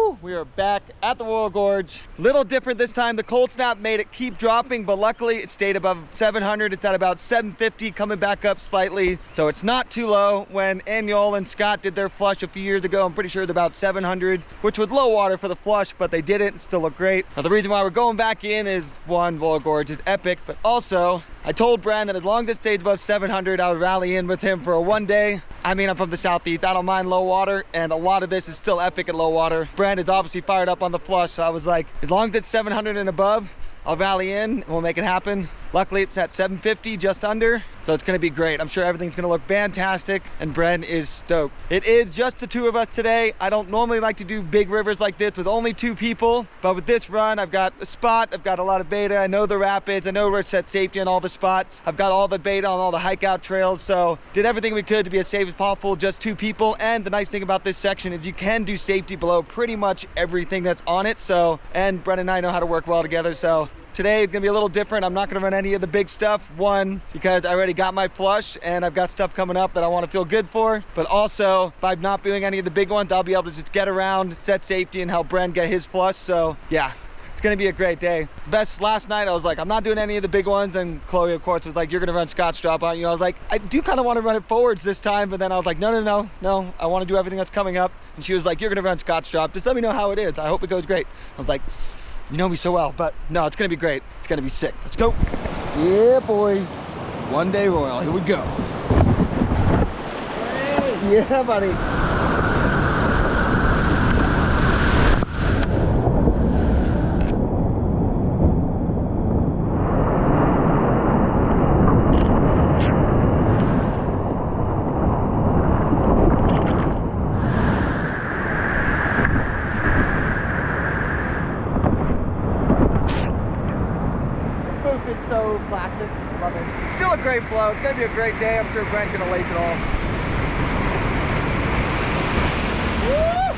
Woo! We are back at the Royal Gorge. Little different this time. The cold snap made it keep dropping, but luckily it stayed above 700. It's at about 750, coming back up slightly. So it's not too low. When Annual and Scott did their flush a few years ago, I'm pretty sure it's about 700, which was low water for the flush, but they did it and still look great. Now the reason why we're going back in is, one, Royal Gorge is epic, but also I told Bren that as long as it stays above 700, I would rally in with him for a one day. I mean, I'm from the Southeast. I don't mind low water, and a lot of this is still epic at low water. Bren is obviously fired up on the flush, so I was like, as long as it's 700 and above, I'll rally in and we'll make it happen. Luckily, it's at 750, just under, so it's gonna be great. I'm sure everything's gonna look fantastic, and Bren is stoked. It is just the two of us today. I don't normally like to do big rivers like this with only two people, but with this run, I've got a spot, I've got a lot of beta, I know the rapids, I know where it's set safety on all the spots. I've got all the beta on all the hike out trails, so did everything we could to be as safe as possible, just two people. And the nice thing about this section is you can do safety below pretty much everything that's on it, so, and Bren and I know how to work well together, so today it's gonna be a little different. I'm not gonna run any of the big stuff. One, because I already got my flush and I've got stuff coming up that I wanna feel good for. But also, by not doing any of the big ones, I'll be able to just get around, set safety, and help Bren get his flush. So yeah, it's gonna be a great day. Best last night, I was like, I'm not doing any of the big ones. And Chloe, of course, was like, you're gonna run Scott's drop, aren't you? I was like, I do kind of want to run it forwards this time. But then I was like, no, I want to do everything that's coming up. And she was like, you're gonna run Scott's drop. Just let me know how it is. I hope it goes great. I was like, you know me so well, but no, it's gonna be great. It's gonna be sick. Let's go. Yeah, boy. One day royal. Here we go. Hey. Yeah, buddy. So classic, love it. Still a great flow. It's gonna be a great day. I'm sure Brent's gonna lace it all. Woo!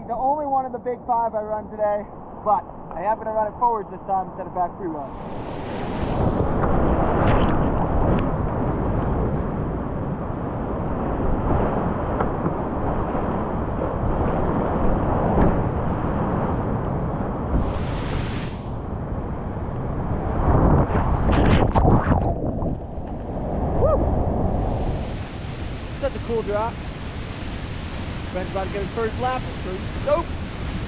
The only one of the big five I run today, but I am going to run it forwards this time instead of back free run. Woo! Such a cool drop. Brent's about to get his first lap. Nope.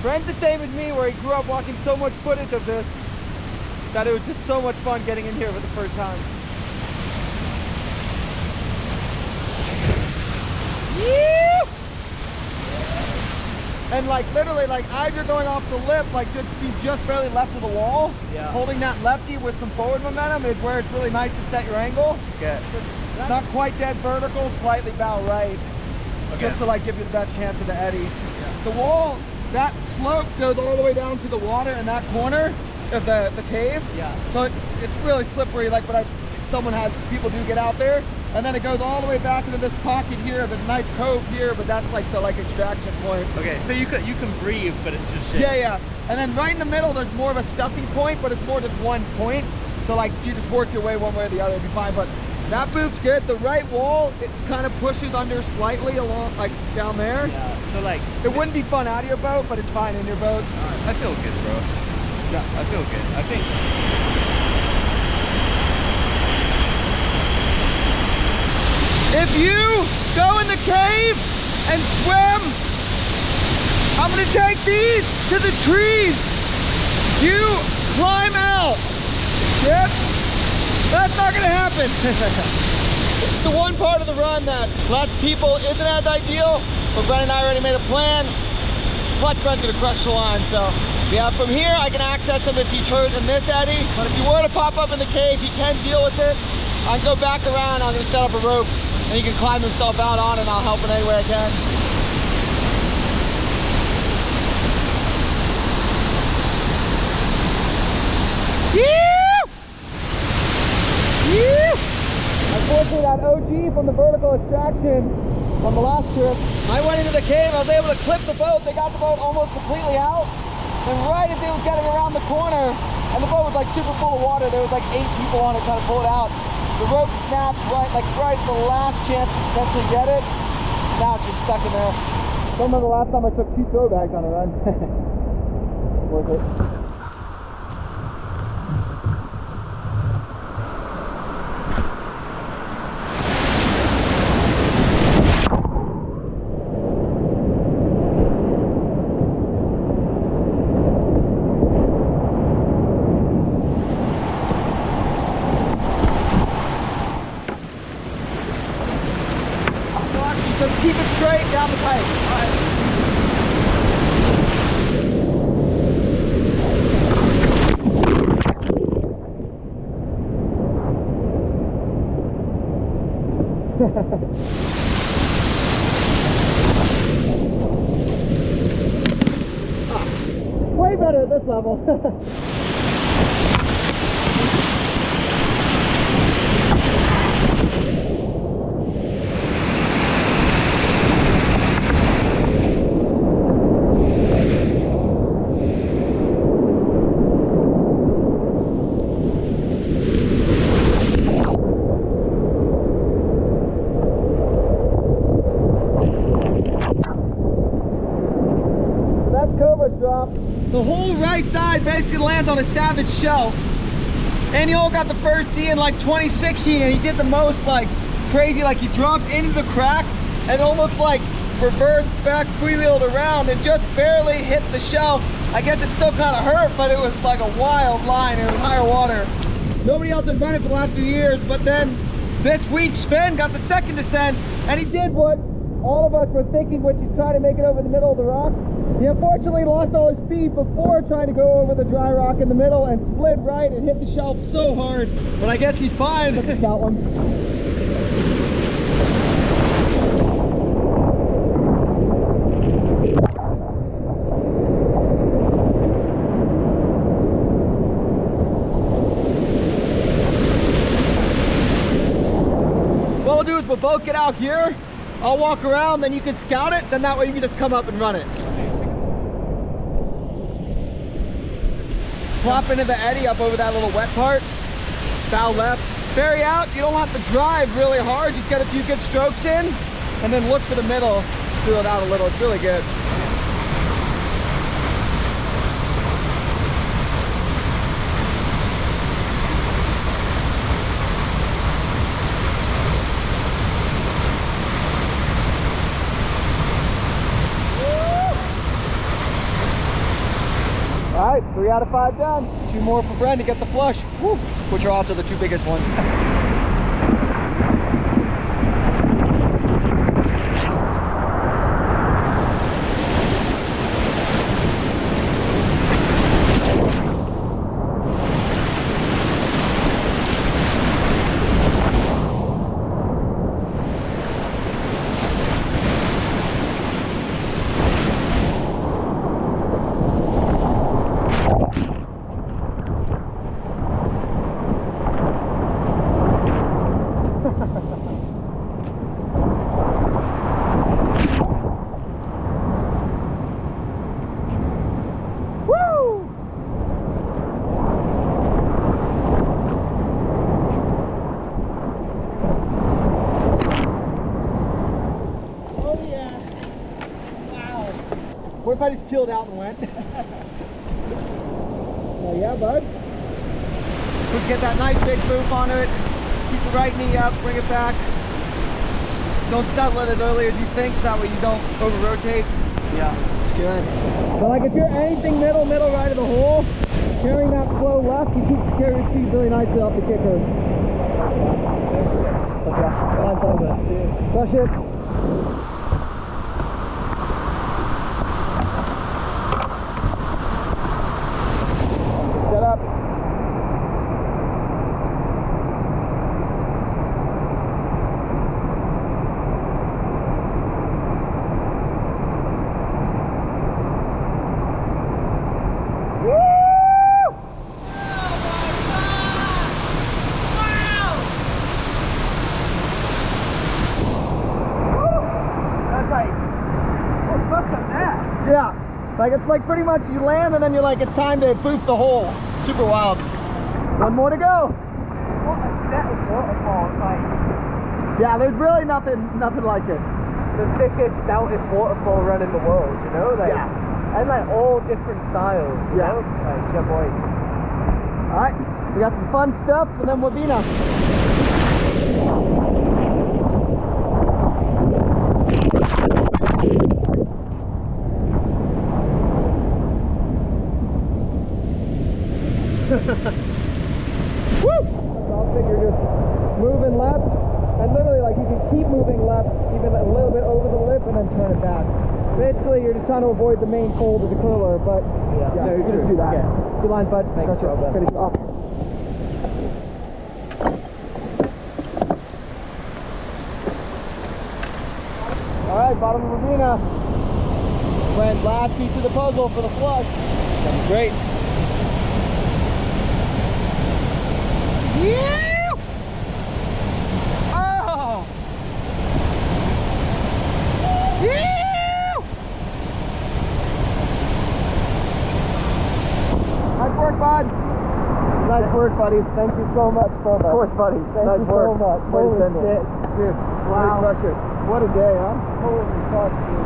Brent's the same as me, where he grew up watching so much footage of this that it was just so much fun getting in here for the first time. Woo! And like literally, like as you're going off the lip, like you just barely left of the wall. Yeah. Holding that lefty with some forward momentum is where it's really nice to set your angle. Okay. Not quite dead vertical, slightly bow right. Okay. Just to like give you the best chance of the eddy. Yeah. The wall, that slope goes all the way down to the water in that corner of the cave. Yeah. So it's really slippery, like, but people do get out there. And then it goes all the way back into this pocket here, the nice cove here, but that's like the extraction point. Okay, so you can breathe, but it's just shit. Yeah. And then right in the middle, there's more of a stuffing point, but it's more just one point. So like you just work your way one way or the other, it'll be fine. But that boot's good. The right wall, it's kind of pushes under slightly along, like down there. Yeah, so like it wouldn't be fun out of your boat, but it's fine in your boat. I feel good, bro. Yeah, I feel good. I think if you go in the cave and swim, I'm gonna take these to the trees. You climb out. Yep. That's not gonna happen. It's the one part of the run that less people isn't as ideal, but Bren and I already made a plan. Clutch Bren's gonna crush the line, so Yeah, from here I can access him if he's hurt in this eddy, but if he were to pop up in the cave, he can deal with it. I can go back around, I'm gonna set up a rope, and he can climb himself out on it, and I'll help in any way I can. Unfortunately, that OG from the vertical extraction from the last trip, I went into the cave, I was able to clip the boat. They got the boat almost completely out. And right as they were getting around the corner, and the boat was like super full of water, there was like 8 people on it trying to pull it out. The rope snapped right at the last chance to potentially get it. Now it's just stuck in there. Don't remember the last time I took 2 throw bags on a run. Worth it. So keep it straight down the pipe. All right. Way better at this level. Drop. The whole right side basically lands on a Savage shell. And Andy got the first tee in like 2016, and he did the most like crazy, like he dropped into the crack and almost like reversed back, freewheeled around and just barely hit the shell. I guess it still kind of hurt, but it was like a wild line. It was higher water. Nobody else had done it for the last few years, but then this week's spin got the second descent, and he did what all of us were thinking, which is try to make it over the middle of the rock. He unfortunately lost all his speed before trying to go over the dry rock in the middle and slid right and hit the shelf so hard. But I guess he's fine. That's a stout one. What we'll do is we'll both get out here. I'll walk around, then you can scout it. Then that way you can just come up and run it. Plop into the eddy up over that little wet part, bow left, ferry out. You don't have to drive really hard, just get a few good strokes in, and then look for the middle, feel it out a little. It's really good. All right, 3 out of 5 done. 2 more for Bren to get the flush, woo, which are also the 2 biggest ones. What if I just peeled out and went? Oh yeah, bud. Let's get that nice big loop on it. Keep the right knee up, bring it back. Don't settle it as early as you think, so that way you don't over-rotate. Yeah, it's good. But like if you're anything middle right of the hole, carrying that flow left, you keep carrying your feet really nicely off the kicker. Okay, crush it. Like, it's like pretty much you land and then you're like, it's time to boof the hole. Super wild. One more to go. What a set of waterfalls, like. Yeah, there's really nothing like it. The thickest, stoutest waterfall run in the world, you know? Like, Yeah. And like all different styles, you know? Like, yeah, boy. All right, we got some fun stuff and then Wabina. Woo! So you're just moving left, and literally like you can keep moving left even a little bit over the lip and then turn it back. Basically, you're just trying to avoid the main fold of the curler, but yeah, you can just do that. Okay. Good line, bud. Thanks, bro. Finish off. All right, bottom of Ravina. Went last piece of the puzzle for the flush. That was great. Yeah! Oh! Yeah! Nice work, bud. Nice work, buddy. Thank you so much, bro. Of course, buddy. Thank you so much. Holy shit. Dude, wow. What a day, huh? Holy fuck, dude.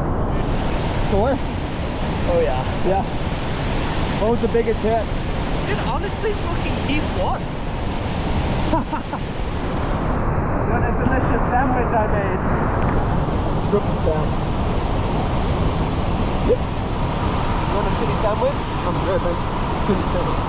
Sore? Oh, yeah. Yeah. What was the biggest hit? Dude, honestly, fucking Keith won. What a delicious sandwich I made. Rookie down. You want a shitty sandwich? I'm good, man. Shitty sandwich.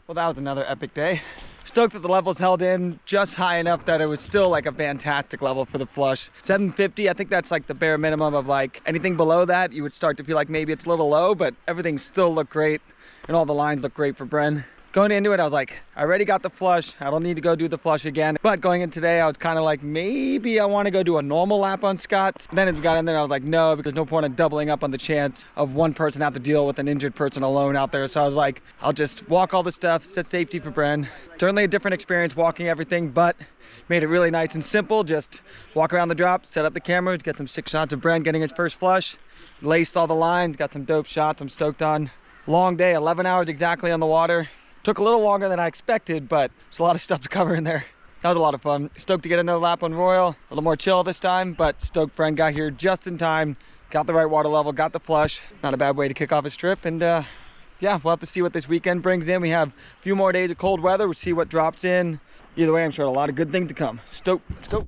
Well, that was another epic day. Stoked that the levels held in just high enough that it was still like a fantastic level for the flush. 750, I think that's like the bare minimum of like anything below that, you would start to feel like maybe it's a little low, but everything still looked great and all the lines look great for Bren. Going into it, I was like, I already got the flush. I don't need to go do the flush again. But going in today, I was kind of like, maybe I want to go do a normal lap on Scott. Then as we got in there, I was like, no, because there's no point in doubling up on the chance of one person have to deal with an injured person alone out there. So I was like, I'll just walk all the stuff, set safety for Bren. Certainly a different experience walking everything, but made it really nice and simple. Just walk around the drop, set up the cameras, get some 6 shots of Bren getting his first flush. Laced all the lines, got some dope shots I'm stoked on. Long day, 11 hours exactly on the water. Took a little longer than I expected, but there's a lot of stuff to cover in there. That was a lot of fun. Stoked to get another lap on Royal. A little more chill this time, but stoked Bren got here just in time. Got the right water level, got the flush. Not a bad way to kick off his trip. And yeah, we'll have to see what this weekend brings in. We have a few more days of cold weather. We'll see what drops in. Either way, I'm sure a lot of good things to come. Stoked. Let's go.